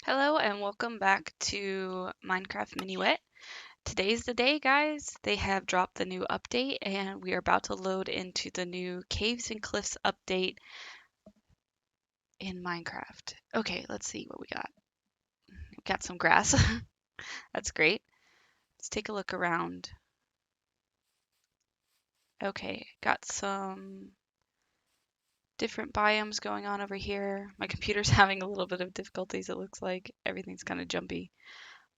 Hello and welcome back to Minecraft Minuet. Today's the day, guys. They have dropped the new update and we are about to load into the new Caves and Cliffs update in Minecraft. Okay, let's see what we got. We got some grass. That's great. Let's take a look around. Okay, got some different biomes going on over here. My computer's having a little bit of difficulties, it looks like. Everything's kind of jumpy.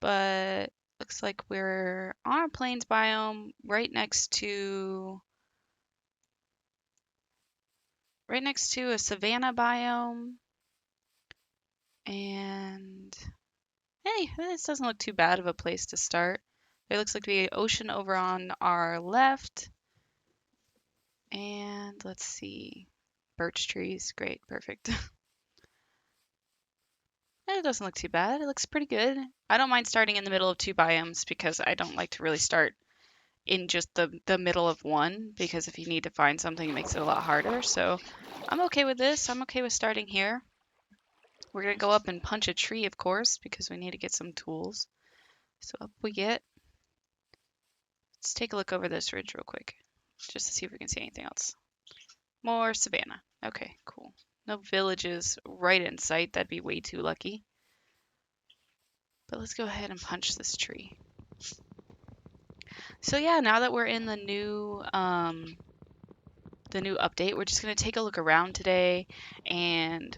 But looks like we're on a plains biome right next to a savanna biome. And hey, this doesn't look too bad of a place to start. There looks like the ocean over on our left. And let's see. Birch trees. Great, perfect. It doesn't look too bad. It looks pretty good. I don't mind starting in the middle of two biomes because I don't like to really start in just the middle of one, because if you need to find something, it makes it a lot harder. So I'm okay with this. I'm okay with starting here. We're gonna go up and punch a tree, of course, because we need to get some tools. So up we get. Let's take a look over this ridge real quick, just to see if we can see anything else. More savanna. Okay, cool. No villages right in sight. That'd be way too lucky. But let's go ahead and punch this tree. So yeah, now that we're in the new update, we're just gonna take a look around today, and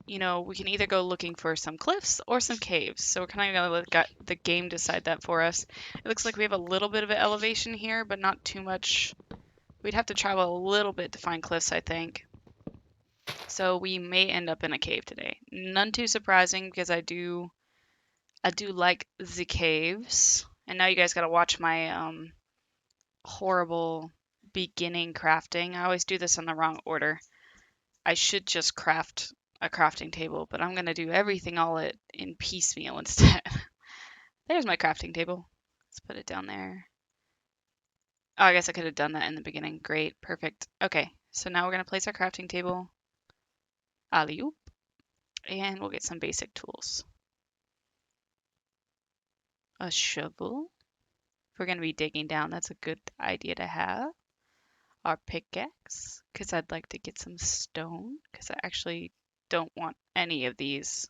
we can either go looking for some cliffs or some caves. So we're kind of gonna let the game decide that for us. It looks like we have a little bit of an elevation here, but not too much. We'd have to travel a little bit to find cliffs, I think. So we may end up in a cave today. None too surprising because I do like the caves. And now you guys gotta watch my horrible beginning crafting. I always do this in the wrong order. I should just craft a crafting table, but I'm gonna do everything all in piecemeal instead. There's my crafting table. Let's put it down there. Oh, I guess I could have done that in the beginning. Great, perfect. Okay, so now we're gonna place our crafting table. Alley-oop. And we'll get some basic tools. A shovel. If we're gonna be digging down, that's a good idea to have. Our pickaxe, because I'd like to get some stone, because I actually don't want any of these,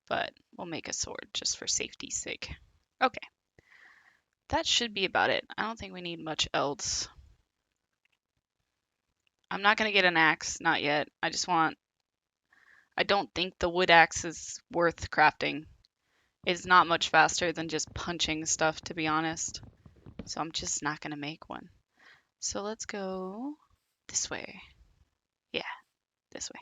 but we'll make a sword just for safety's sake. Okay, that should be about it. I don't think we need much else. I'm not going to get an axe, not yet. I don't think the wood axe is worth crafting. It's not much faster than just punching stuff, to be honest. So I'm just not going to make one. So let's go this way. Yeah, this way.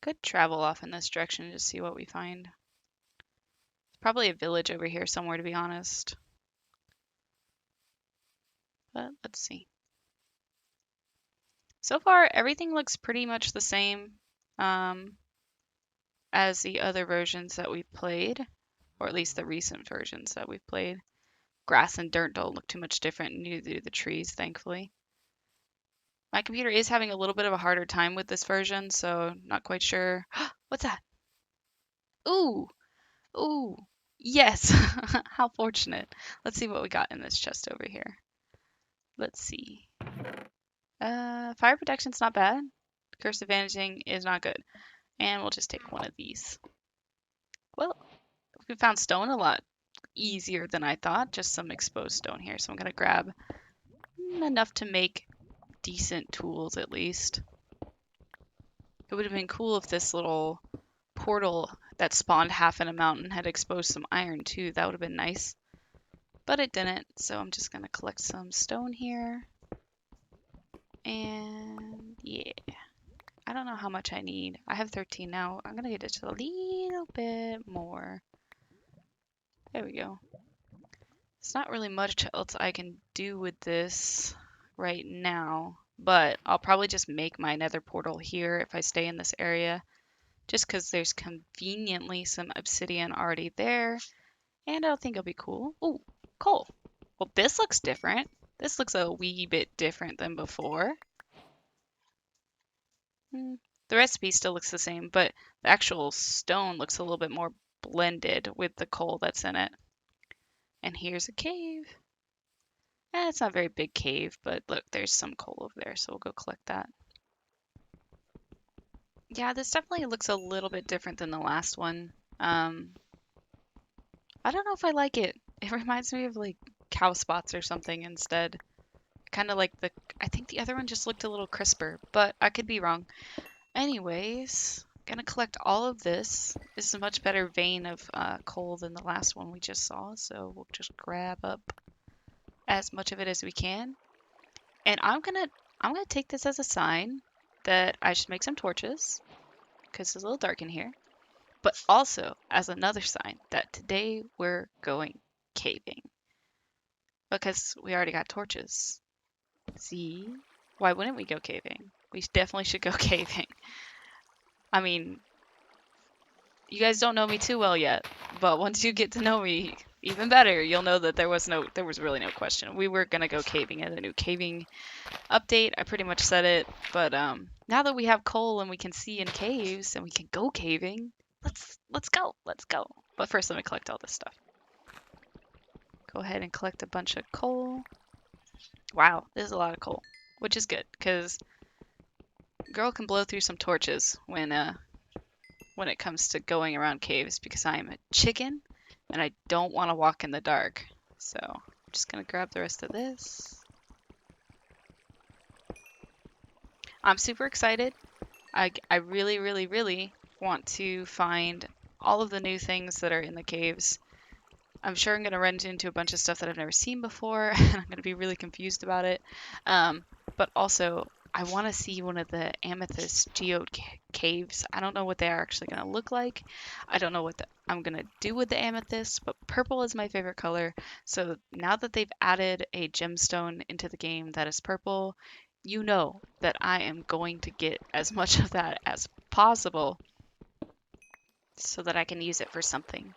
Could travel off in this direction to see what we find. Probably a village over here somewhere, to be honest. But let's see. So far, everything looks pretty much the same as the other versions that we've played, or at least the recent versions that we've played. Grass and dirt don't look too much different, neither do the trees, thankfully. My computer is having a little bit of a harder time with this version, so not quite sure. What's that? Ooh, ooh, yes. How fortunate. Let's see what we got in this chest over here. Let's see. Fire protection's not bad. Curse of Vanishing is not good. And we'll just take one of these. Well, we found stone a lot easier than I thought. Just some exposed stone here. So I'm going to grab enough to make decent tools at least. It would have been cool if this little portal that spawned half in a mountain had exposed some iron too. That would have been nice. But it didn't. So I'm just going to collect some stone here. And yeah. I don't know how much I need. I have 13 now. I'm going to get just a little bit more. There we go. There's not really much else I can do with this right now, but I'll probably just make my nether portal here if I stay in this area, just because there's conveniently some obsidian already there, and I think it'll be cool. Ooh, coal. Well, this looks different. This looks a wee bit different than before. The recipe still looks the same, but the actual stone looks a little bit more blended with the coal that's in it. And here's a cave. It's not a very big cave, but look, there's some coal over there, so we'll go collect that. Yeah, this definitely looks a little bit different than the last one. I don't know if I like it. It reminds me of like cow spots or something instead. Kind of like I think the other one just looked a little crisper, but I could be wrong. Anyways, gonna collect all of this. This is a much better vein of coal than the last one we just saw, so we'll just grab up as much of it as we can. And I'm gonna take this as a sign that I should make some torches because it's a little dark in here, but also as another sign that today we're going caving because we already got torches. See? Why wouldn't we go caving? We definitely should go caving. I mean, you guys don't know me too well yet, but once you get to know me even better, you'll know that there was really no question. We were gonna go caving in the new caving update. I pretty much said it, but now that we have coal and we can see in caves and we can go caving, let's go. Let's go. But first, let me collect all this stuff. Go ahead and collect a bunch of coal. Wow, this is a lot of coal, which is good because girl can blow through some torches when it comes to going around caves because I am a chicken and I don't want to walk in the dark. So I'm just gonna grab the rest of this. I'm super excited. I really, really, really want to find all of the new things that are in the caves. I'm sure I'm going to run into a bunch of stuff that I've never seen before, and I'm going to be really confused about it. But also, I want to see one of the amethyst geode caves. I don't know what they are actually going to look like. I don't know what I'm going to do with the amethyst, but purple is my favorite color. So now that they've added a gemstone into the game that is purple, you know that I am going to get as much of that as possible so that I can use it for something.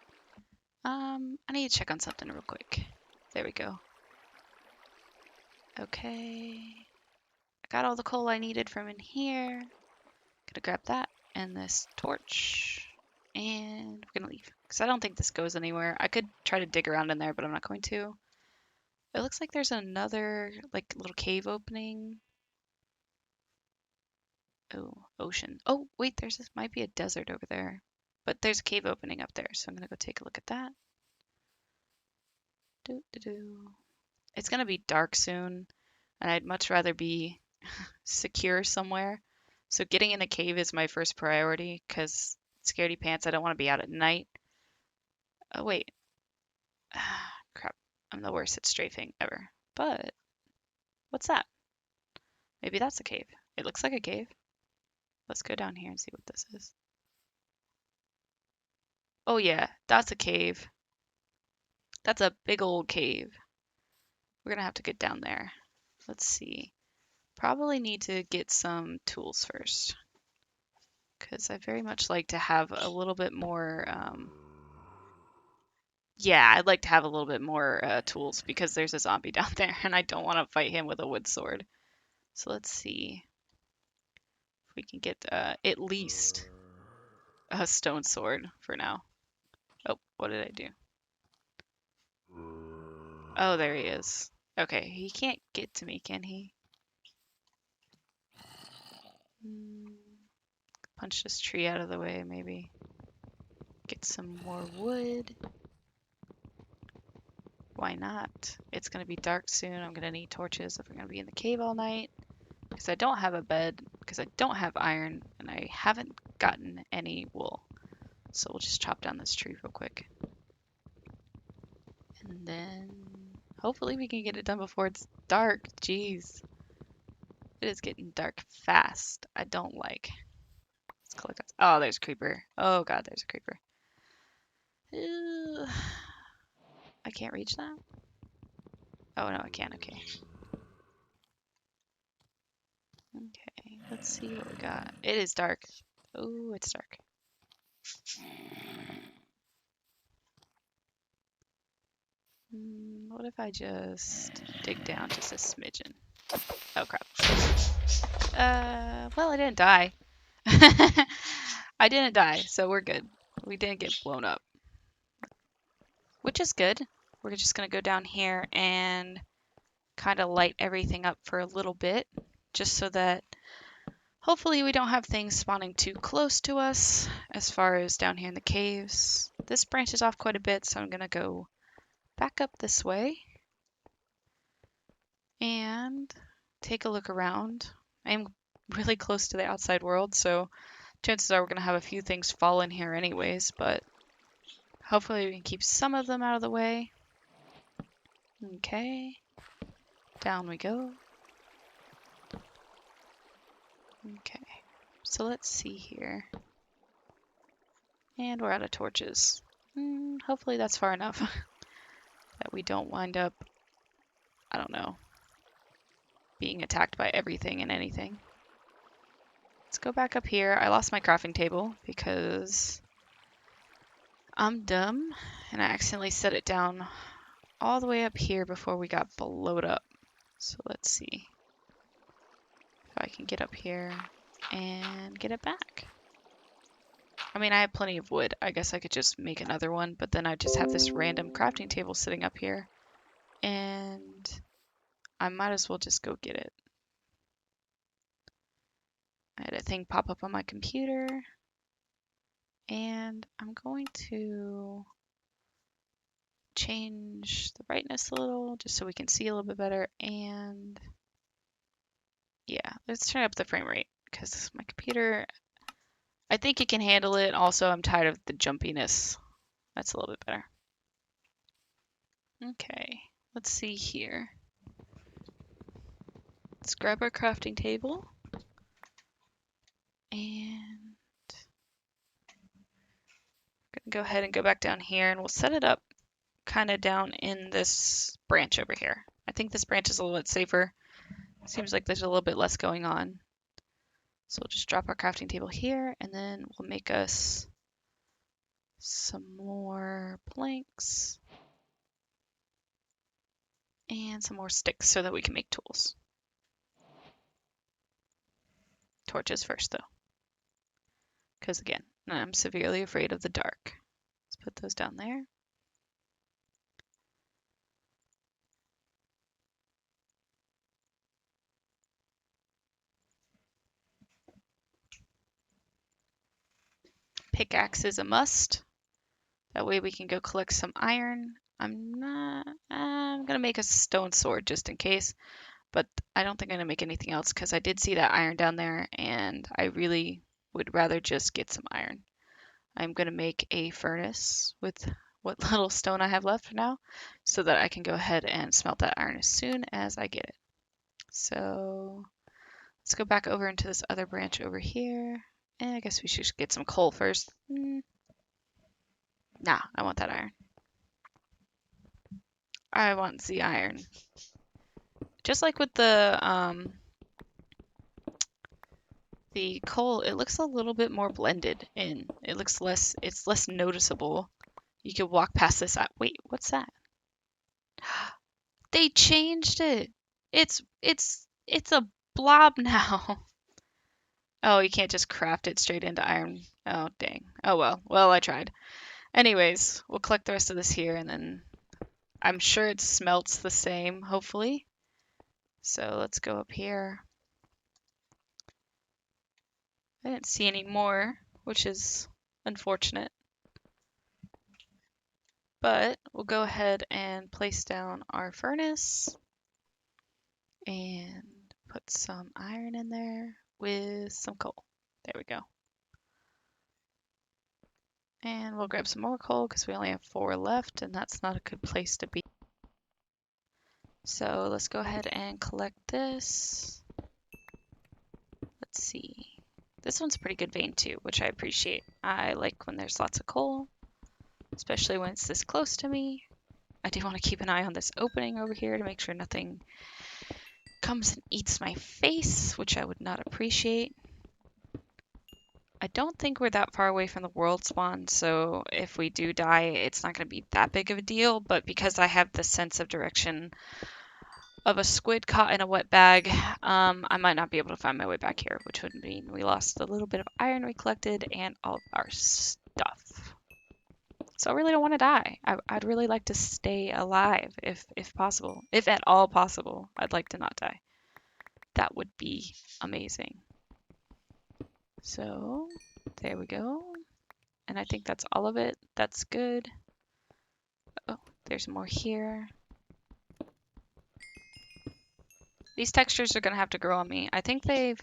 I need to check on something real quick. There we go. Okay. I got all the coal I needed from in here. Gonna grab that and this torch. And we're gonna leave. Because I don't think this goes anywhere. I could try to dig around in there, but I'm not going to. It looks like there's another, like, little cave opening. Oh, ocean. Oh, wait, this might be a desert over there. But there's a cave opening up there, so I'm gonna go take a look at that. It's gonna be dark soon, and I'd much rather be secure somewhere. So getting in a cave is my first priority because scaredy pants, I don't want to be out at night. Oh, wait. Crap. I'm the worst at strafing ever. But what's that? Maybe that's a cave. It looks like a cave. Let's go down here and see what this is. Oh, yeah, that's a cave. That's a big old cave. We're gonna have to get down there. Let's see. Probably need to get some tools first because I very much like to have a little bit more yeah, I'd like to have a little bit more tools because there's a zombie down there and I don't want to fight him with a wood sword. So let's see if we can get at least a stone sword for now. Oh, what did I do? Oh, there he is. Okay, he can't get to me, can he? Punch this tree out of the way, maybe. Get some more wood. Why not? It's going to be dark soon. I'm going to need torches if we're going to be in the cave all night. Because I don't have a bed, because I don't have iron, and I haven't gotten any wool. So we'll just chop down this tree real quick. And then hopefully we can get it done before it's dark. Jeez. It is getting dark fast. I don't like. Let's collect that. Oh, there's a creeper. Oh god, there's a creeper. I can't reach that? Oh no, I can. Okay. Okay, let's see what we got. It is dark. Oh, it's dark. What if I just dig down just a smidgen? Oh crap. Well, I didn't die. I didn't die, so we're good. We didn't get blown up, which is good. We're just gonna go down here and kind of light everything up for a little bit, just so that hopefully we don't have things spawning too close to us as far as down here in the caves. This branches off quite a bit, so I'm gonna go back up this way and take a look around. I am really close to the outside world, so chances are we're gonna have a few things fall in here anyways, but hopefully we can keep some of them out of the way. Okay, down we go. Okay, so let's see here. And we're out of torches. Hopefully that's far enough that we don't wind up, I don't know, being attacked by everything and anything. Let's go back up here. I lost my crafting table because I'm dumb and I accidentally set it down all the way up here before we got blowed up. So let's see if I can get up here and get it back. I mean, I have plenty of wood. I guess I could just make another one, but then I just have this random crafting table sitting up here, and I might as well just go get it. I had a thing pop up on my computer, and I'm going to change the brightness a little just so we can see a little bit better, and yeah, let's turn up the frame rate because my computer, I think it can handle it. Also, I'm tired of the jumpiness. That's a little bit better. Okay, let's see here. Let's grab our crafting table and I'm gonna go ahead and go back down here and we'll set it up kind of down in this branch over here. I think this branch is a little bit safer. Seems like there's a little bit less going on. So we'll just drop our crafting table here and then we'll make us some more planks and some more sticks so that we can make tools. Torches first though, because again, I'm severely afraid of the dark. Let's put those down there. Pickaxe is a must. That way we can go collect some iron. I'm gonna make a stone sword just in case, but I don't think I'm gonna make anything else because I did see that iron down there and I really would rather just get some iron. I'm gonna make a furnace with what little stone I have left for now so that I can go ahead and smelt that iron as soon as I get it. So let's go back over into this other branch over here. And I guess we should get some coal first. Nah, I want that iron. I want the iron. Just like with the coal, it looks a little bit more blended in. It's less noticeable. You could walk past this. Wait, what's that? They changed it. It's a blob now. Oh, you can't just craft it straight into iron. Oh, dang. Oh well. Well, I tried. Anyways, we'll collect the rest of this here and then I'm sure it smelts the same, hopefully. So let's go up here. I didn't see any more, which is unfortunate. But we'll go ahead and place down our furnace and put some iron in there with some coal. There we go. And we'll grab some more coal because we only have 4 left and that's not a good place to be. So let's go ahead and collect this. Let's see. This one's a pretty good vein too, which I appreciate. I like when there's lots of coal, especially when it's this close to me. I do want to keep an eye on this opening over here to make sure nothing comes and eats my face, which I would not appreciate. I don't think we're that far away from the world spawn, so if we do die, it's not going to be that big of a deal. But because I have the sense of direction of a squid caught in a wet bag, I might not be able to find my way back here, which would mean we lost a little bit of iron we collected and all of our stuff. So I really don't want to die. I'd really like to stay alive if possible. If at all possible, I'd like to not die. That would be amazing. So there we go. And I think that's all of it. That's good. Oh, there's more here. These textures are gonna have to grow on me. I think they've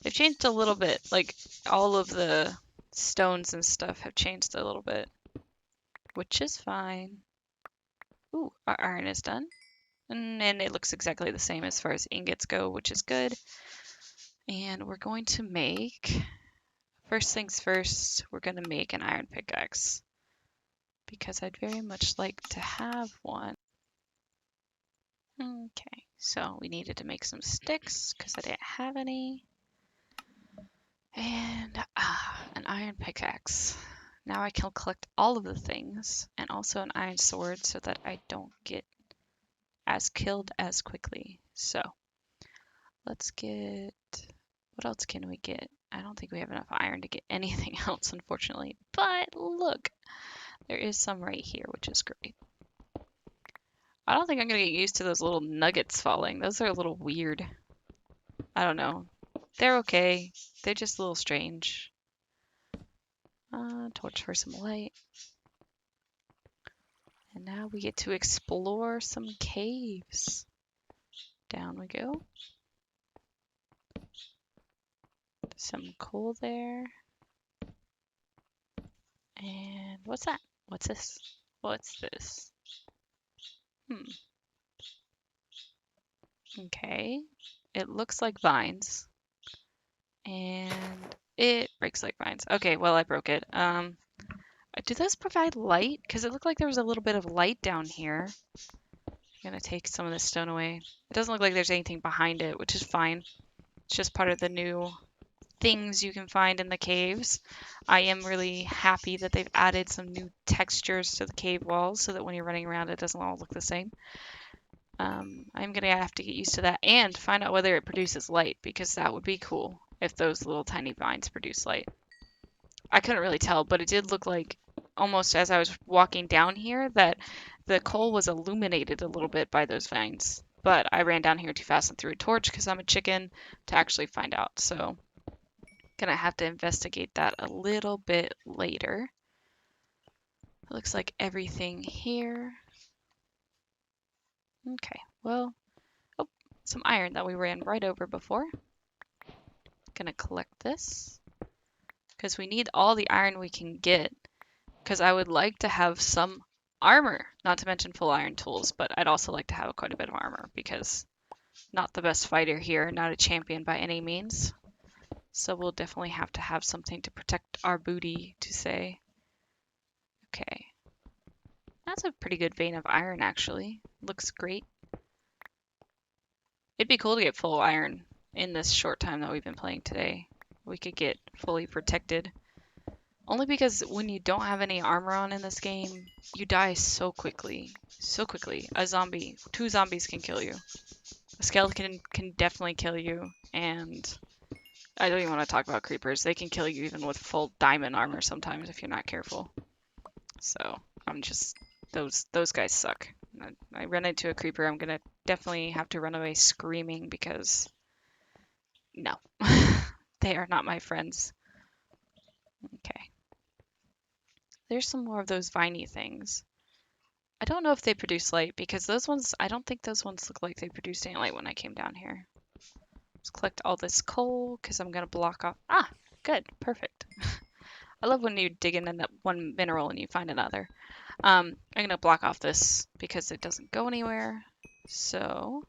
changed a little bit. Like all of the stones and stuff have changed a little bit, which is fine. Ooh, our iron is done. And it looks exactly the same as far as ingots go, which is good. And we're going to make, first things first, we're going to make an iron pickaxe because I'd very much like to have one. Okay, so we needed to make some sticks because I didn't have any. And an iron pickaxe. Now I can collect all of the things and also an iron sword so that I don't get as killed as quickly. So let's get, what else can we get? I don't think we have enough iron to get anything else, unfortunately. But look, there is some right here, which is great. I don't think I'm going to get used to those little nuggets falling. Those are a little weird. I don't know. They're okay. They're just a little strange. Torch for some light. And now we get to explore some caves. Down we go. Some coal there. And what's that? What's this? What's this? Okay. It looks like vines. And it breaks like vines. Okay, well, I broke it. Do those provide light? Because it looked like there was a little bit of light down here. I'm gonna take some of this stone away. It doesn't look like there's anything behind it, which is fine. It's just part of the new things you can find in the caves. I am really happy that they've added some new textures to the cave walls so that when you're running around it doesn't all look the same. I'm gonna have to get used to that and find out whether it produces light because that would be cool if those little tiny vines produce light. I couldn't really tell, but it did look like almost as I was walking down here that the coal was illuminated a little bit by those vines. But I ran down here too fast and threw a torch because I'm a chicken to actually find out. So gonna have to investigate that a little bit later. It looks like everything here. Okay, well, oh, some iron that we ran right over before. Gonna collect this because we need all the iron we can get because I would like to have some armor, not to mention full iron tools, but I'd also like to have quite a bit of armor because not the best fighter here, not a champion by any means. So we'll definitely have to have something to protect our booty, to say. Okay. That's a pretty good vein of iron, actually. Looks great. It'd be cool to get full iron in this short time that we've been playing today. We could get fully protected. Only because when you don't have any armor on in this game, you die so quickly. So quickly. A zombie, 2 zombies can kill you. A skeleton can definitely kill you, and I don't even want to talk about creepers. They can kill you even with full diamond armor sometimes if you're not careful. So I'm just, those guys suck. I run into a creeper, I'm gonna definitely have to run away screaming because no, they are not my friends. Okay. There's some more of those viney things. I don't know if they produce light because those ones, I don't think those ones look like they produced any light when I came down here. Let's collect all this coal because I'm gonna block off. Ah, good, perfect. I love when you dig into that one mineral and you find another. I'm gonna block off this because it doesn't go anywhere. So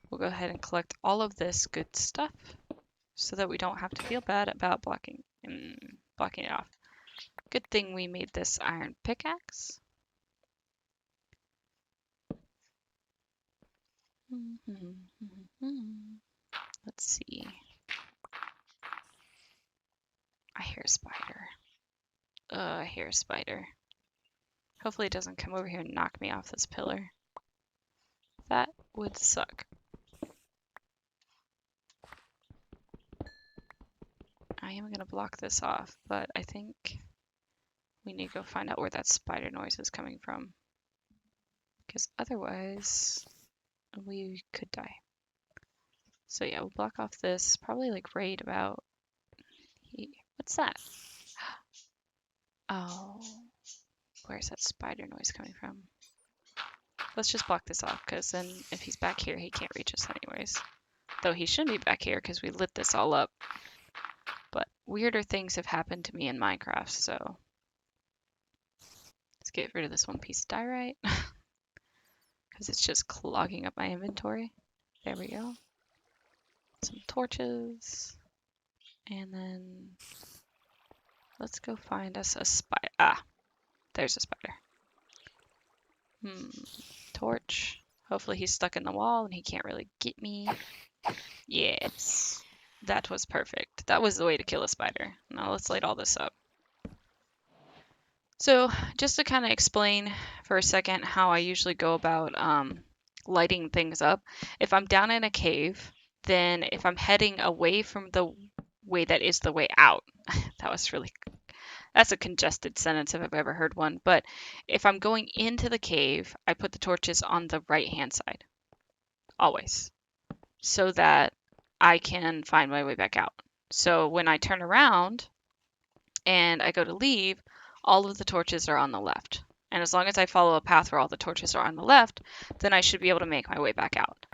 we'll go ahead and collect all of this good stuff so that we don't have to feel bad about blocking it off. Good thing we made this iron pickaxe. Let's see. hear a spider. I hear a spider. Hopefully it doesn't come over here and knock me off this pillar. That would suck. I am going to block this off, but I think we need to go find out where that spider noise is coming from. Because otherwise, we could die. So yeah, we'll block off this, probably like right about here. What's that? Oh, where's that spider noise coming from? Let's just block this off, because then if he's back here, he can't reach us anyways. Though he shouldn't be back here, because we lit this all up. But weirder things have happened to me in Minecraft, so let's get rid of this one piece of diorite, because it's just clogging up my inventory. There we go. Some torches, and then let's go find us a spider. Ah, there's a spider. Torch. Hopefully he's stuck in the wall and he can't really get me. Yes, that was perfect. That was the way to kill a spider. Now let's light all this up. So just to kind of explain for a second how I usually go about lighting things up. If I'm down in a cave, then if I'm heading away from the way that is the way out, that's a congested sentence if I've ever heard one. But if I'm going into the cave, I put the torches on the right-hand side, always, so that I can find my way back out. So when I turn around and I go to leave, all of the torches are on the left. And as long as I follow a path where all the torches are on the left, then I should be able to make my way back out.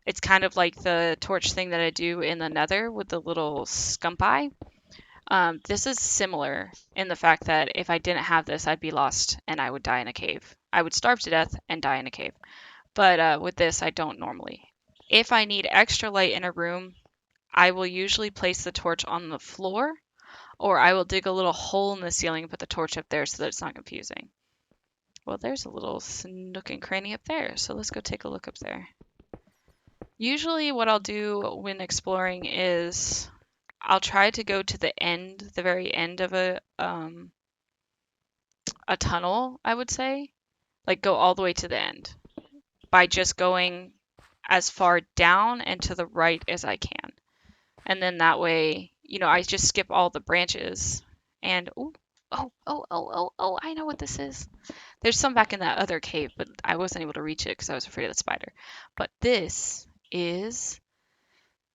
It's kind of like the torch thing that I do in the Nether with the little scump eye. This is similar in the fact that if I didn't have this, I'd be lost and I would die in a cave. I would starve to death and die in a cave. But with this, I don't normally. If I need extra light in a room, I will usually place the torch on the floor, or I will dig a little hole in the ceiling and put the torch up there so that it's not confusing. Well, there's a little nook and cranny up there, so let's go take a look up there. Usually what I'll do when exploring is I'll try to go to the very end of a tunnel, I would say. Like go all the way to the end by just going as far down and to the right as I can. And then that way, I just skip all the branches. And oh, I know what this is. There's some back in that other cave, but I wasn't able to reach it because I was afraid of the spider. But this is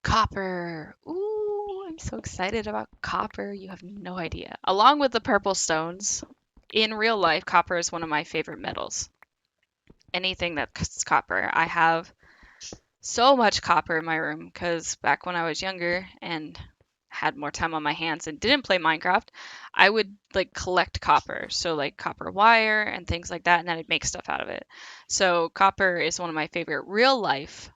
copper. Ooh, I'm so excited about copper. You have no idea. Along with the purple stones, in real life, copper is one of my favorite metals. Anything that's copper. I have so much copper in my room because back when I was younger and had more time on my hands and didn't play Minecraft, I would like collect copper. So like copper wire and things like that, and then I'd make stuff out of it. So copper is one of my favorite real life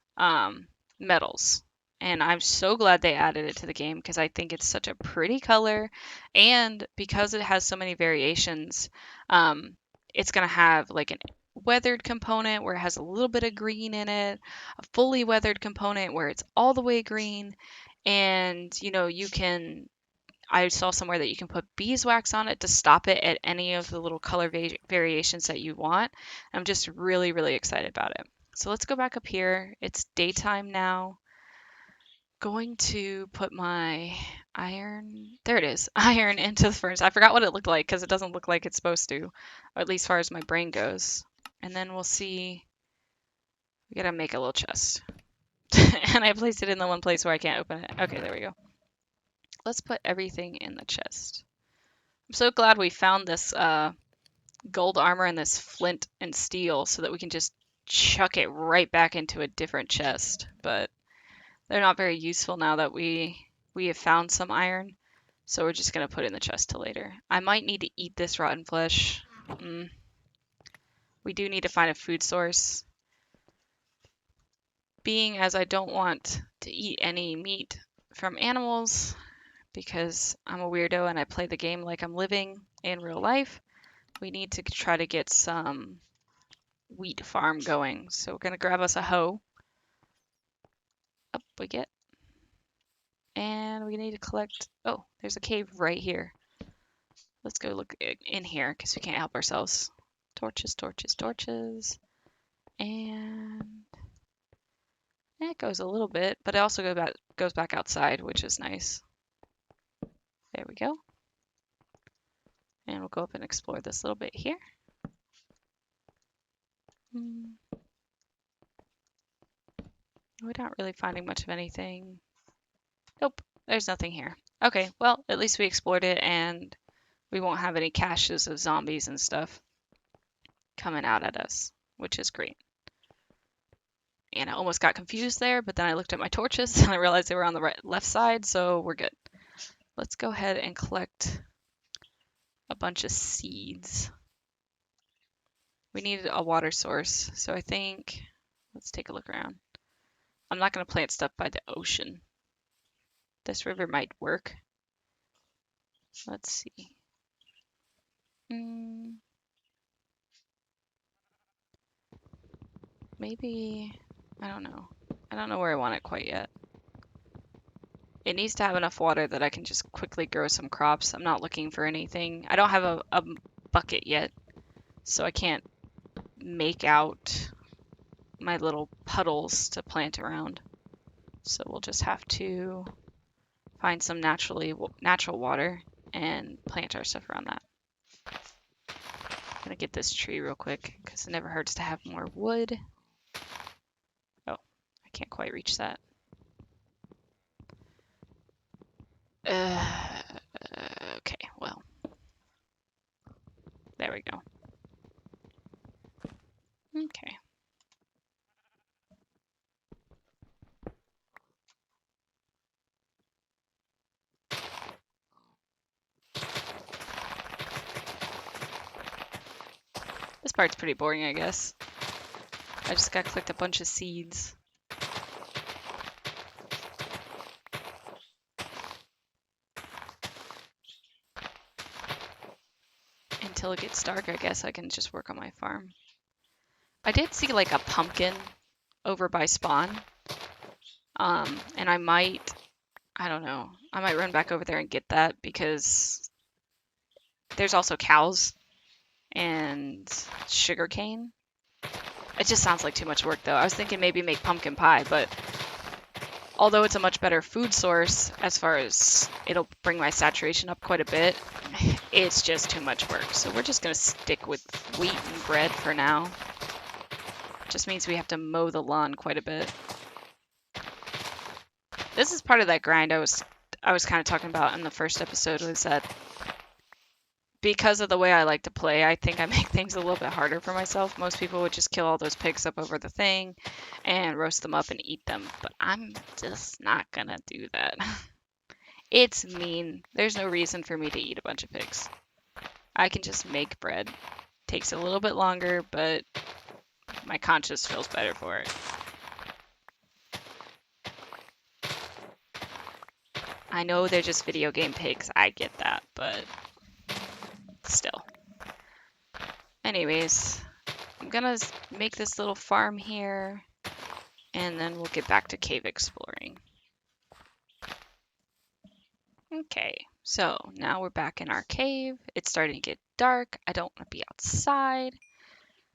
metals. And I'm so glad they added it to the game because I think it's such a pretty color. And because it has so many variations, it's going to have like a weathered component where it has a little bit of green in it, a fully weathered component where it's all the way green. And, I saw somewhere that you can put beeswax on it to stop it at any of the little color variations that you want. I'm just really, really excited about it. So let's go back up here. It's daytime now. Going to put my iron, there it is, iron into the furnace. I forgot what it looked like because it doesn't look like it's supposed to, or at least as far as my brain goes. And then we'll see, we gotta make a little chest. And I placed it in the one place where I can't open it. Okay, there we go. Let's put everything in the chest. I'm so glad we found this gold armor and this flint and steel so that we can just chuck it right back into a different chest. But they're not very useful now that we have found some iron. So we're just going to put it in the chest till later. I might need to eat this rotten flesh. We do need to find a food source. Being as I don't want to eat any meat from animals because I'm a weirdo and I play the game like I'm living in real life, we need to try to get some wheat farm going. So we're going to grab us a hoe. Up we get. And we need to collect... Oh, there's a cave right here. Let's go look in here because we can't help ourselves. Torches, torches, torches. And it goes a little bit, but it also goes back outside, which is nice. There we go. And we'll go up and explore this little bit here. We're not really finding much of anything. Nope, there's nothing here. Okay, well, at least we explored it and we won't have any caches of zombies and stuff coming out at us, which is great. And I almost got confused there, but then I looked at my torches and I realized they were on the left side, so we're good. Let's go ahead and collect a bunch of seeds. We need a water source, so I think, let's take a look around. I'm not going to plant stuff by the ocean. This river might work. Let's see. Maybe, I don't know. I don't know where I want it quite yet. It needs to have enough water that I can just quickly grow some crops. I'm not looking for anything. I don't have a bucket yet, so I can't make out my little puddles to plant around. So we'll just have to find some natural water and plant our stuff around that. I'm gonna get this tree real quick because it never hurts to have more wood. Oh, I can't quite reach that. Okay, well, there we go. Okay. This part's pretty boring, I guess. I just gotta collect a bunch of seeds. Until it gets dark, I guess I can just work on my farm. I did see like a pumpkin over by spawn. And I don't know, I might run back over there and get that because there's also cows and sugarcane. It just sounds like too much work though. I was thinking maybe make pumpkin pie, but although it's a much better food source as far as it'll bring my saturation up quite a bit, it's just too much work. So we're just gonna stick with wheat and bread for now. Just means we have to mow the lawn quite a bit. This is part of that grind I was kind of talking about in the first episode, was that because of the way I like to play, I think I make things a little bit harder for myself. Most people would just kill all those pigs up over the thing and roast them up and eat them, but I'm just not gonna do that. It's mean. There's no reason for me to eat a bunch of pigs. I can just make bread. Takes a little bit longer, but my conscience feels better for it. I know they're just video game pigs, I get that, but still. Anyways, I'm gonna make this little farm here, and then we'll get back to cave exploring. Okay, so now we're back in our cave. It's starting to get dark. I don't want to be outside.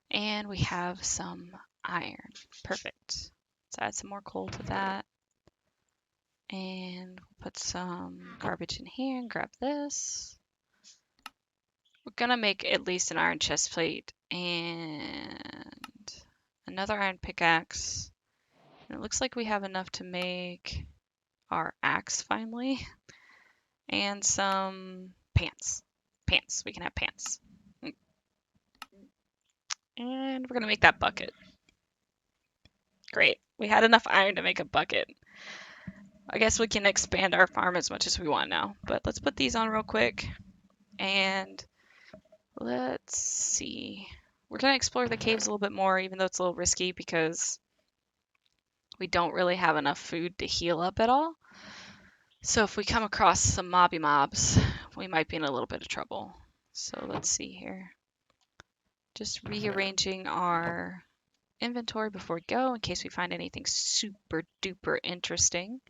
And we have some iron. Perfect. Let's add some more coal to that. And we'll put some garbage in here and grab this. We're gonna make at least an iron chest plate and another iron pickaxe. And it looks like we have enough to make our axe finally. And some pants. Pants. We can have pants. And we're gonna make that bucket. Great. We had enough iron to make a bucket. I guess we can expand our farm as much as we want now. But let's put these on real quick. And let's see. We're going to explore the caves a little bit more, even though it's a little risky because we don't really have enough food to heal up at all. So if we come across some mobs, we might be in a little bit of trouble. So let's see here. Just rearranging our inventory before we go in case we find anything super duper interesting.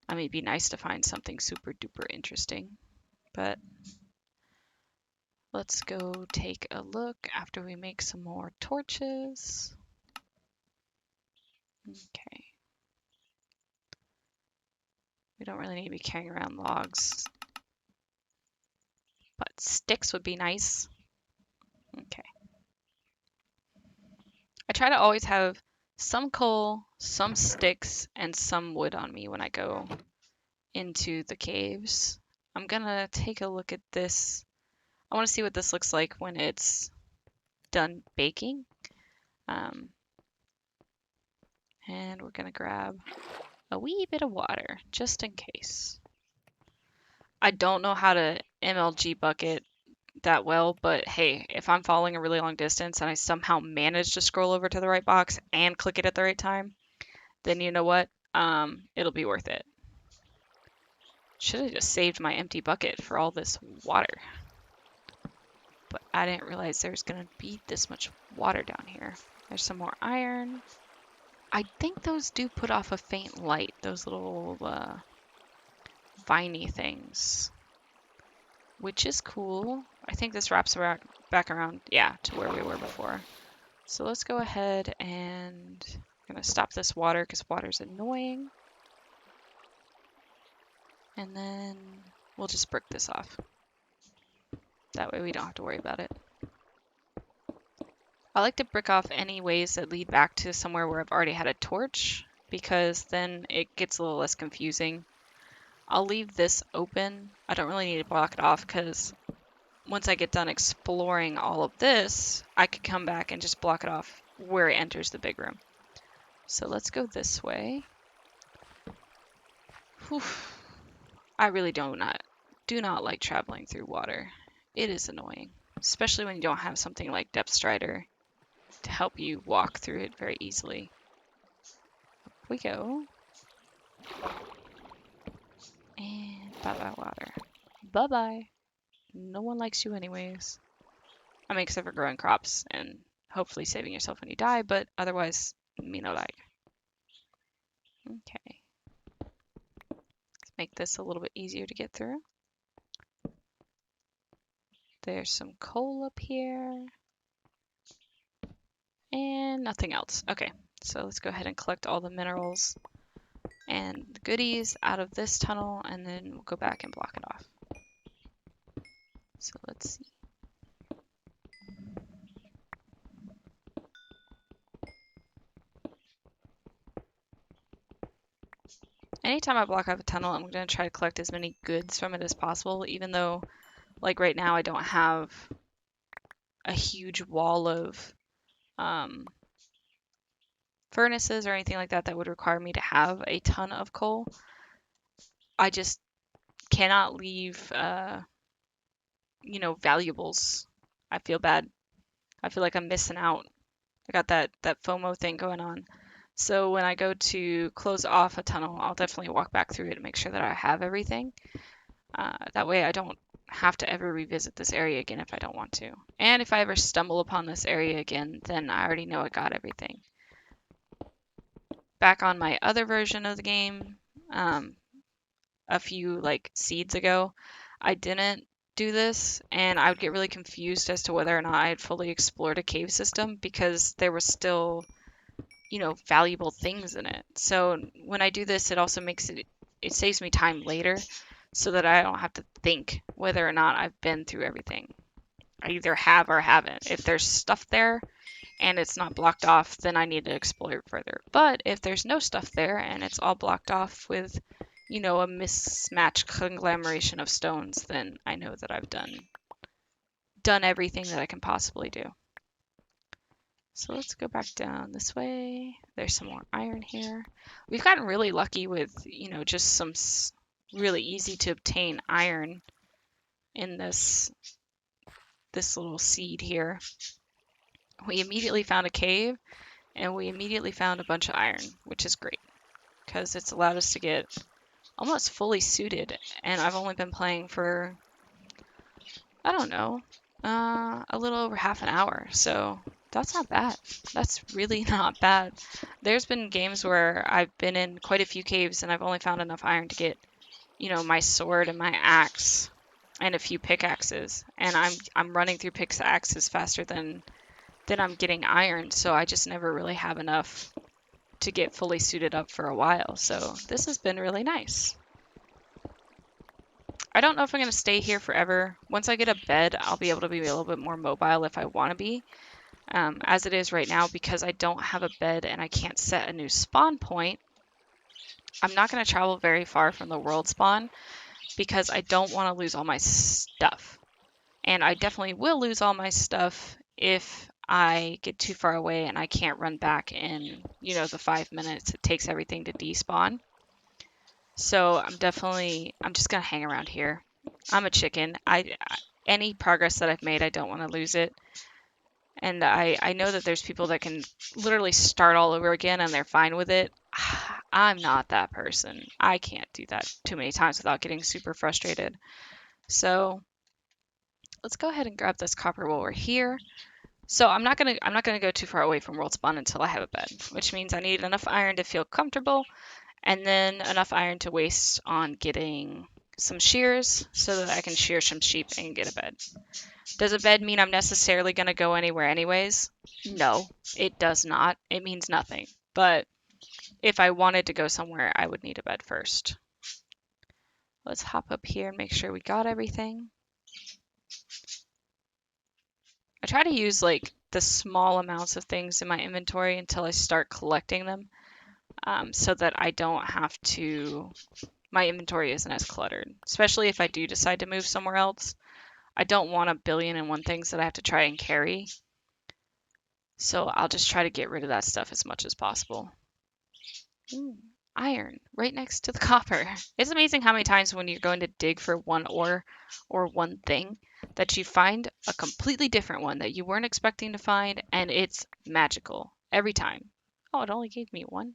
I mean, it'd be nice to find something super duper interesting, but let's go take a look after we make some more torches. Okay. We don't really need to be carrying around logs, but sticks would be nice. Okay. I try to always have some coal, some sticks, and some wood on me when I go into the caves. I'm gonna take a look at this. I want to see what this looks like when it's done baking. And we're gonna grab a wee bit of water just in case. I don't know how to MLG bucket that well, but hey, if I'm following a really long distance and I somehow manage to scroll over to the right box and click it at the right time, then you know what? It'll be worth it. Should have just saved my empty bucket for all this water. But I didn't realize there's gonna be this much water down here. There's some more iron. I think those do put off a faint light, those little viney things, which is cool. I think this wraps around, back around, yeah, to where we were before. So let's go ahead and I'm gonna stop this water because water's annoying. And then we'll just brick this off. That way we don't have to worry about it. I like to brick off any ways that lead back to somewhere where I've already had a torch, because then it gets a little less confusing. I'll leave this open. I don't really need to block it off because once I get done exploring all of this, I could come back and just block it off where it enters the big room. So let's go this way. Whew. I really do not like traveling through water. It is annoying, especially when you don't have something like Depth Strider to help you walk through it very easily. Up we go. And bye-bye water. Bye-bye. No one likes you anyways. I mean, except for growing crops and hopefully saving yourself when you die, but otherwise, me no like. Okay. Let's make this a little bit easier to get through. There's some coal up here. And nothing else. Okay, so let's go ahead and collect all the minerals and the goodies out of this tunnel, and then we'll go back and block it off. So let's see. Anytime I block off a tunnel, I'm going to try to collect as many goods from it as possible, even though, like right now, I don't have a huge wall of furnaces or anything like that that would require me to have a ton of coal. I just cannot leave, valuables. I feel bad. I feel like I'm missing out. I got that FOMO thing going on. So when I go to close off a tunnel, I'll definitely walk back through it and make sure that I have everything. That way I don't have to ever revisit this area again if I don't want to. And if I ever stumble upon this area again, then I already know I got everything. Back on my other version of the game, a few seeds ago, I didn't do this, and I would get really confused as to whether or not I had fully explored a cave system because there was still, valuable things in it. So when I do this, it also it saves me time later so that I don't have to think whether or not I've been through everything. I either have or haven't. If there's stuff there and it's not blocked off, then I need to explore it further. But if there's no stuff there and it's all blocked off with a mismatched conglomeration of stones, then I know that I've done everything that I can possibly do. So let's go back down this way. There's some more iron here. We've gotten really lucky with, just some really easy to obtain iron in this little seed here. We immediately found a cave and we immediately found a bunch of iron, which is great because it's allowed us to get almost fully suited, and I've only been playing for, I don't know, a little over half an hour, so That's not bad. That's really not bad. There's been games where I've been in quite a few caves and I've only found enough iron to get, you know, my sword and my axe and a few pickaxes. And I'm running through pickaxes faster than I'm getting iron, so I just never really have enough to get fully suited up for a while. So this has been really nice. I don't know if I'm going to stay here forever. Once I get a bed, I'll be able to be a little bit more mobile if I want to be. As it is right now, because I don't have a bed and I can't set a new spawn point, I'm not going to travel very far from the world spawn because I don't want to lose all my stuff. And I definitely will lose all my stuff if I get too far away and I can't run back in, you know, the 5 minutes it takes everything to despawn. So I'm just gonna hang around here. I'm a chicken. Any progress that I've made, I don't want to lose it. And I know that there's people that can literally start all over again and they're fine with it. I'm not that person. I can't do that too many times without getting super frustrated. So let's go ahead and grab this copper while we're here. So I'm not gonna go too far away from world spawn until I have a bed, which means I need enough iron to feel comfortable, and then enough iron to waste on getting some shears so that I can shear some sheep and get a bed. Does a bed mean I'm necessarily gonna go anywhere anyways? No, it does not. It means nothing. But if I wanted to go somewhere, I would need a bed first. Let's hop up here and make sure we got everything. I try to use like the small amounts of things in my inventory until I start collecting them, so that I don't have to, my inventory isn't as cluttered, especially if I do decide to move somewhere else. I don't want a billion and one things that I have to try and carry. So I'll just try to get rid of that stuff as much as possible. Ooh, iron right next to the copper. It's amazing how many times when you're going to dig for one ore or one thing that you find a completely different one that you weren't expecting to find, and it's magical every time. Oh, it only gave me one.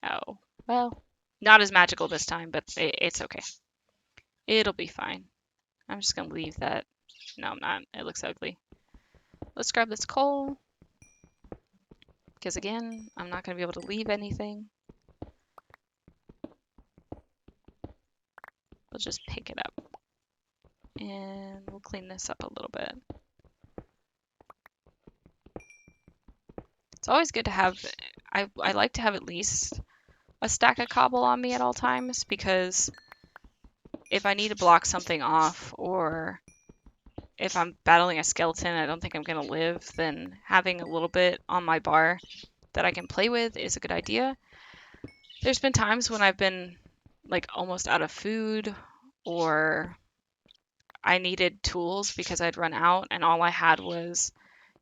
Oh, well, not as magical this time, but it's okay. It'll be fine. I'm just gonna leave that. No, I'm not. It looks ugly. Let's grab this coal. Because again, I'm not gonna be able to leave anything. We'll just pick it up. And we'll clean this up a little bit. It's always good to have, I like to have at least a stack of cobble on me at all times, because if I need to block something off, or if I'm battling a skeleton I don't think I'm going to live, then having a little bit on my bar that I can play with is a good idea. There's been times when I've been like almost out of food, or I needed tools because I'd run out and all I had was,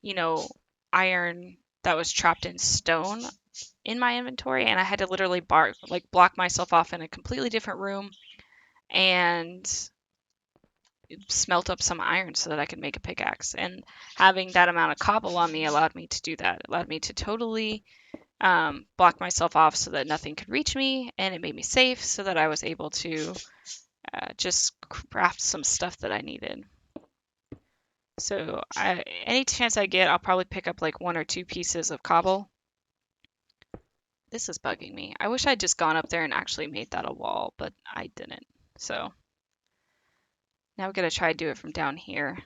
you know, iron that was trapped in stone in my inventory, and I had to literally block myself off in a completely different room and smelt up some iron so that I could make a pickaxe. And having that amount of cobble on me allowed me to do that. It allowed me to totally block myself off so that nothing could reach me, and it made me safe so that I was able to just craft some stuff that I needed. So any chance I get, I'll probably pick up like 1 or 2 pieces of cobble. This is bugging me. I wish I'd just gone up there and actually made that a wall, but I didn't. So now we're going to try to do it from down here.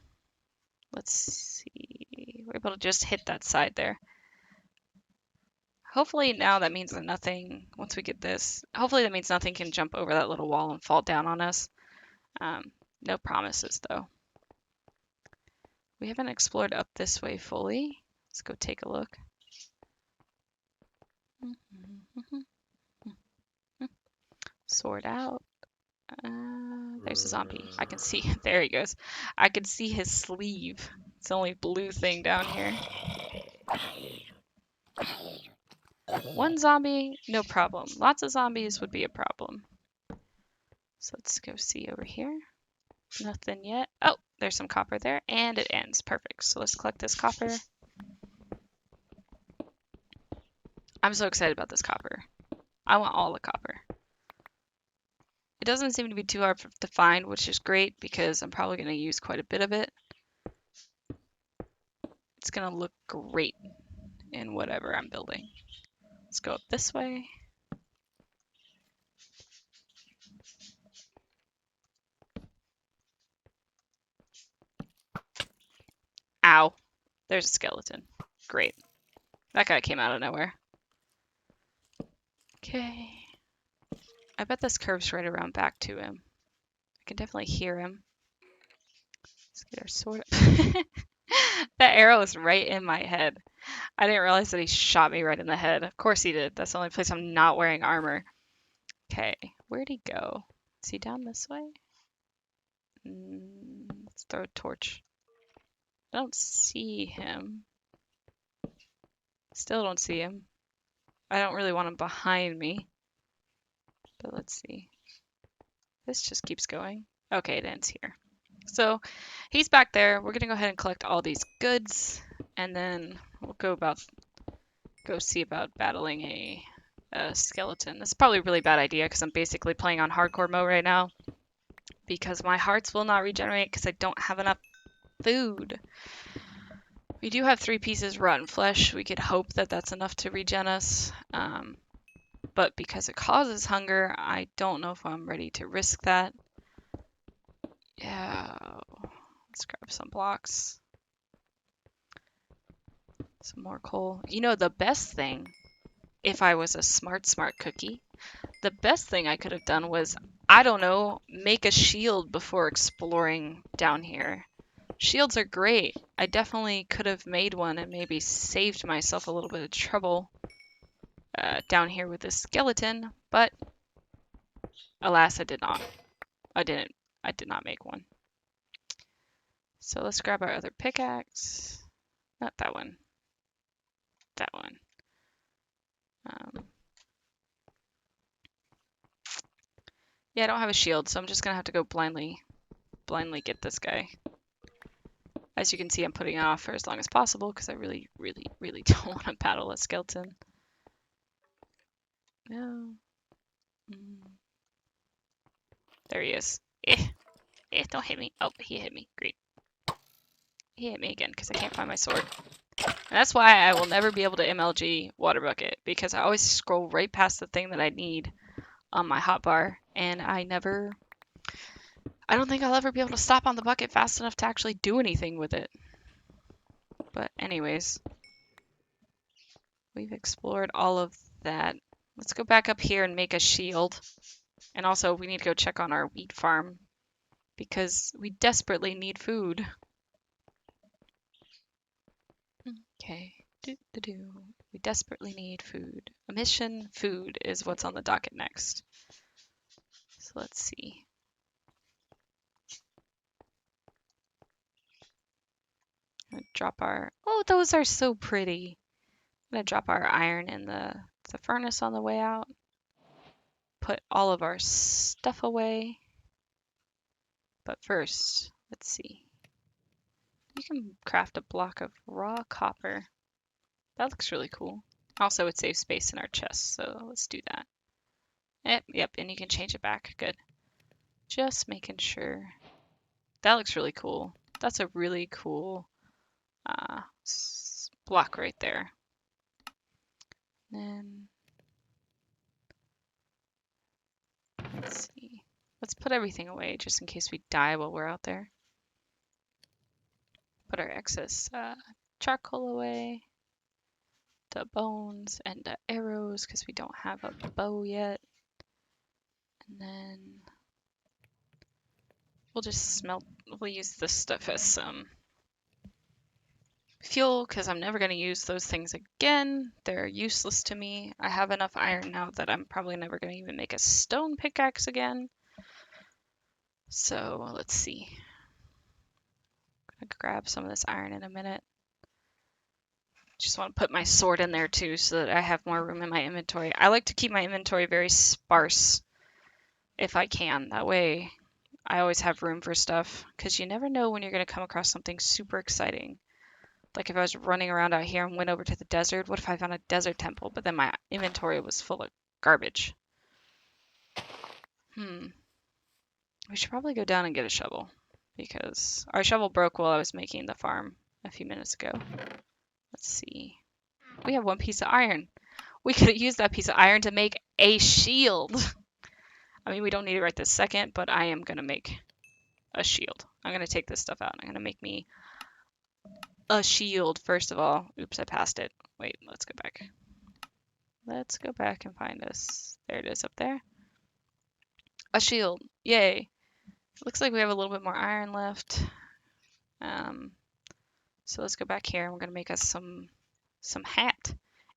Let's see. We're able to just hit that side there. Hopefully now that means that nothing, once we get this, hopefully that means nothing can jump over that little wall and fall down on us. No promises though. We haven't explored up this way fully. Let's go take a look. Sword out. There's a zombie. I can see, there he goes. I can see his sleeve. It's the only blue thing down here. 1 zombie, no problem. Lots of zombies would be a problem. So let's go see over here. Nothing yet. Oh, there's some copper there, and it ends. Perfect. So let's collect this copper. I'm so excited about this copper. I want all the copper. It doesn't seem to be too hard to find, which is great because I'm probably going to use quite a bit of it. It's gonna look great in whatever I'm building. Let's go up this way. Ow. There's a skeleton. Great. That guy came out of nowhere. Okay. I bet this curves right around back to him. I can definitely hear him. Let's get our sword up. That arrow is right in my head. I didn't realize that he shot me right in the head. Of course he did. That's the only place I'm not wearing armor. Okay, where'd he go? Is he down this way? Let's throw a torch. I don't see him. Still don't see him. I don't really want him behind me. But let's see. This just keeps going. Okay, it ends here. So he's back there. We're gonna go ahead and collect all these goods, and then we'll go see about battling a skeleton. This is probably a really bad idea because I'm basically playing on hardcore mode right now because my hearts will not regenerate because I don't have enough food. We do have 3 pieces rotten flesh. We could hope that that's enough to regen us. But because it causes hunger, I don't know if I'm ready to risk that. Yeah, let's grab some blocks. Some more coal. You know, the best thing, if I was a smart cookie, the best thing I could have done was, I don't know, make a shield before exploring down here. Shields are great. I definitely could have made one and maybe saved myself a little bit of trouble down here with this skeleton, but alas, I did not. I did not make one. So let's grab our other pickaxe. Not that one. That one. Yeah, I don't have a shield, so I'm just gonna have to go blindly get this guy. As you can see, I'm putting it off for as long as possible because I really don't want to battle a skeleton. No. There he is. Don't hit me. Oh, he hit me. Great. He hit me again because I can't find my sword. And that's why I will never be able to MLG water bucket, because I always scroll right past the thing that I need on my hotbar, and I don't think I'll ever be able to stop on the bucket fast enough to actually do anything with it. But anyways, we've explored all of that. Let's go back up here and make a shield. And also, we need to go check on our wheat farm because we desperately need food. Okay. We desperately need food. Mission food is what's on the docket next. So let's see. I'm gonna drop our... Oh, those are so pretty. I'm gonna drop our iron in the furnace on the way out. Put all of our stuff away. But first, let's see. You can craft a block of raw copper. That looks really cool. Also, it saves space in our chest, so let's do that. Yep, and you can change it back. Good. Just making sure. That looks really cool. That's a really cool block right there. Then let's see. Let's put everything away just in case we die while we're out there. Put our excess charcoal away. The bones and the arrows because we don't have a bow yet. And then we'll use this stuff as some fuel because I'm never going to use those things again. They're useless to me. I have enough iron now that I'm probably never going to even make a stone pickaxe again. So let's see. I'm going to grab some of this iron in a minute. Just want to put my sword in there too so that I have more room in my inventory. I like to keep my inventory very sparse if I can. That way I always have room for stuff because you never know when you're going to come across something super exciting. Like if I was running around out here and went over to the desert, what if I found a desert temple, but then my inventory was full of garbage? We should probably go down and get a shovel because our shovel broke while I was making the farm a few minutes ago. Let's see. We have 1 piece of iron. We could have used that piece of iron to make a shield. I mean, we don't need it right this second, but I am going to make a shield. I'm going to take this stuff out. I'm going to make me a shield first of all. Oops, I passed it. Wait, let's go back. Let's go back and find us. There it is up there. A shield. Yay. Looks like we have a little bit more iron left. So let's go back here and we're going to make us some hat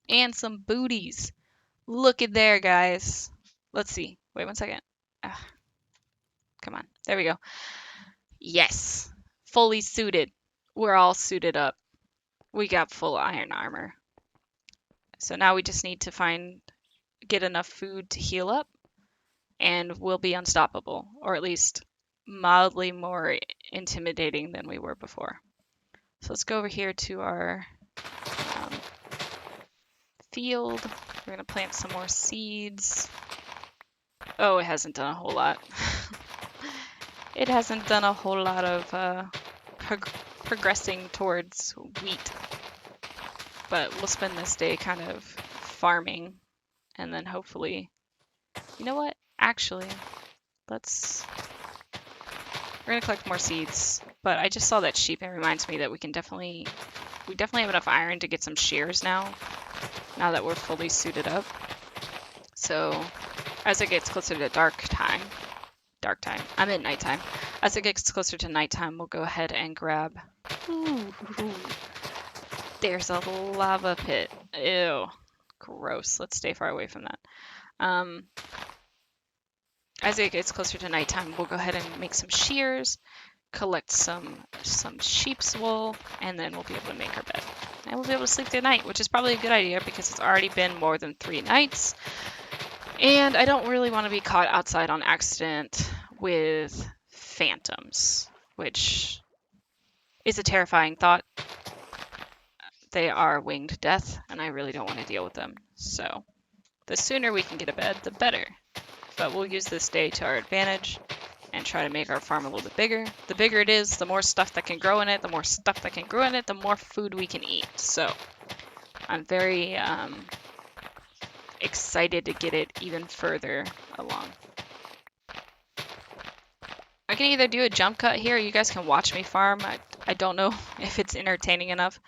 and some booties. Look at there, guys. Let's see. Wait 1 second. Come on. There we go. Yes. Fully suited. We're all suited up. We got full iron armor. So now we just need to get enough food to heal up, and we'll be unstoppable, or at least mildly more intimidating than we were before. So let's go over here to our field. We're going to plant some more seeds. Oh, it hasn't done a whole lot. It hasn't done a whole lot of progressing towards wheat. But we'll spend this day kind of farming, and then hopefully, you know what? Actually, we're gonna collect more seeds. But I just saw that sheep, and it reminds me that we definitely have enough iron to get some shears now that we're fully suited up. So as it gets closer to dark time, I'm at nighttime. As it gets closer to nighttime, we'll go ahead and grab. Ooh. There's a lava pit. Ew. Gross. Let's stay far away from that. As it gets closer to nighttime, we'll go ahead and make some shears, collect some sheep's wool, and then we'll be able to make our bed. And we'll be able to sleep through the night, which is probably a good idea because it's already been more than 3 nights. And I don't really want to be caught outside on accident with phantoms, which is a terrifying thought. They are winged death, and I really don't want to deal with them. So the sooner we can get a bed, the better. But we'll use this day to our advantage and try to make our farm a little bit bigger. The bigger it is, the more stuff that can grow in it. The more stuff that can grow in it, the more food we can eat. So I'm very excited to get it even further along. I can either do a jump cut here, or you guys can watch me farm. I don't know if it's entertaining enough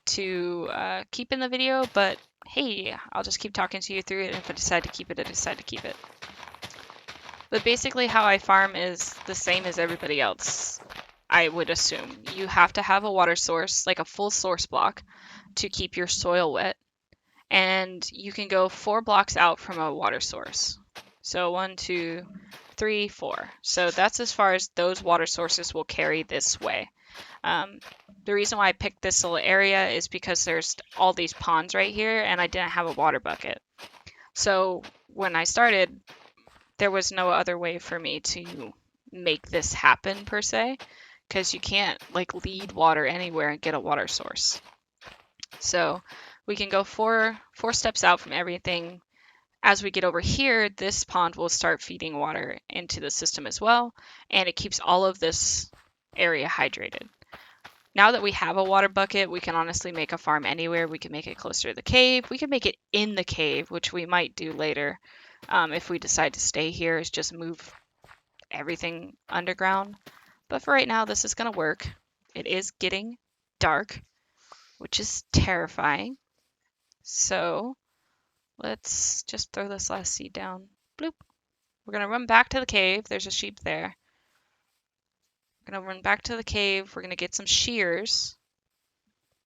to keep in the video, but hey, I'll just keep talking to you through it, and if I decide to keep it, I decide to keep it. But basically how I farm is the same as everybody else, I would assume. You have to have a water source, like a full source block, to keep your soil wet, and you can go 4 blocks out from a water source. So 1, 2, 3, 4. So that's as far as those water sources will carry this way. The reason why I picked this little area is because there's all these ponds right here, and I didn't have a water bucket. So when I started, there was no other way for me to make this happen per se, because you can't like lead water anywhere and get a water source. So we can go four steps out from everything. As we get over here, this pond will start feeding water into the system as well, and it keeps all of this area hydrated. Now that we have a water bucket, we can honestly make a farm anywhere. We can make it closer to the cave. We can make it in the cave, which we might do later if we decide to stay here, is just move everything underground. But for right now, this is going to work. It is getting dark, which is terrifying. So let's just throw this last seed down. Bloop. We're going to run back to the cave. There's a sheep there. We're going to run back to the cave. We're going to get some shears.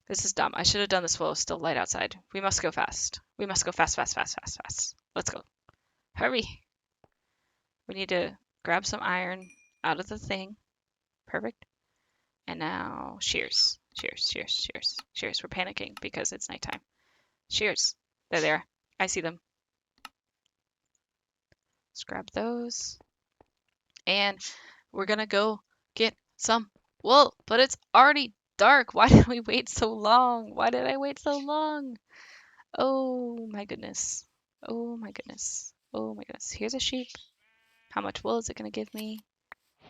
This is dumb. I should have done this while it was still light outside. We must go fast. We must go fast, fast, fast, fast, fast. Let's go. Hurry. We need to grab some iron out of the thing. Perfect. And now shears. Shears, shears, shears, shears. We're panicking because it's nighttime. Shears. They're there. I see them. Let's grab those. And we're going to go get some wool. But it's already dark. Why did we wait so long? Why did I wait so long? Oh my goodness. Oh my goodness. Oh my goodness. Here's a sheep. How much wool is it going to give me?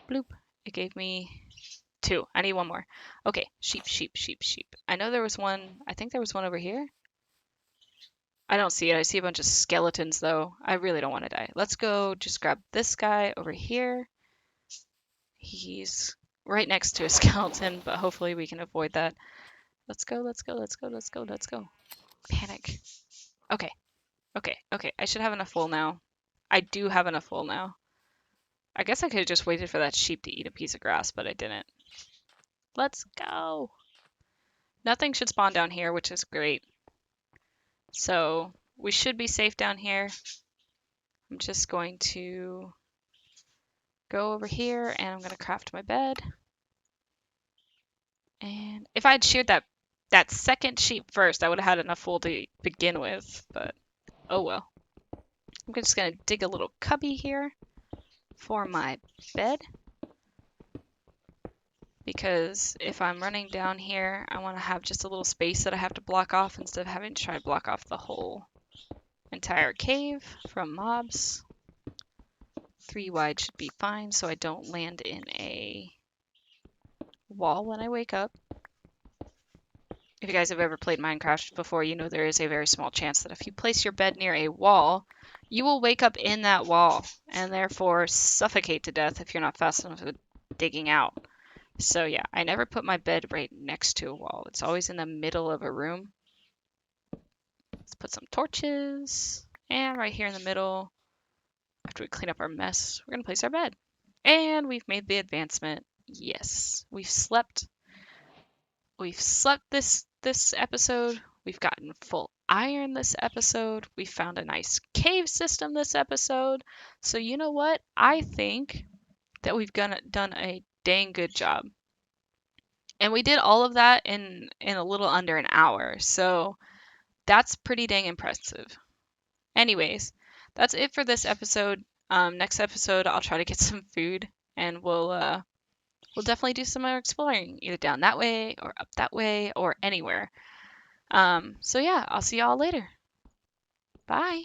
Bloop. It gave me 2. I need one more. Okay, sheep, sheep, sheep, sheep. I know there was one. I think there was one over here. I don't see it. I see a bunch of skeletons, though. I really don't want to die. Let's go just grab this guy over here. He's right next to a skeleton, but hopefully we can avoid that. Let's go, let's go, let's go, let's go, let's go. Panic. Okay, okay, okay. I should have enough wool now. I do have enough wool now. I guess I could have just waited for that sheep to eat a piece of grass, but I didn't. Let's go. Nothing should spawn down here, which is great. So we should be safe down here. I'm just going to go over here and I'm going to craft my bed. And if I had sheared that second sheep first, I would have had enough wool to begin with, but oh well. I'm just going to dig a little cubby here for my bed. Because if I'm running down here, I want to have just a little space that I have to block off instead of having to try to block off the whole entire cave from mobs. 3 wide should be fine so I don't land in a wall when I wake up. If you guys have ever played Minecraft before, you know there is a very small chance that if you place your bed near a wall, you will wake up in that wall and therefore suffocate to death if you're not fast enough at digging out. So yeah, I never put my bed right next to a wall. It's always in the middle of a room. Let's put some torches. And right here in the middle, after we clean up our mess, we're going to place our bed. And we've made the advancement. Yes, we've slept. We've slept this episode. We've gotten full iron this episode. We found a nice cave system this episode. So you know what? I think that we've done a dang good job. And we did all of that in a little under an hour. So that's pretty dang impressive. Anyways, that's it for this episode. Next episode, I'll try to get some food and we'll definitely do some more exploring, either down that way or up that way or anywhere. So yeah, I'll see y'all later. Bye.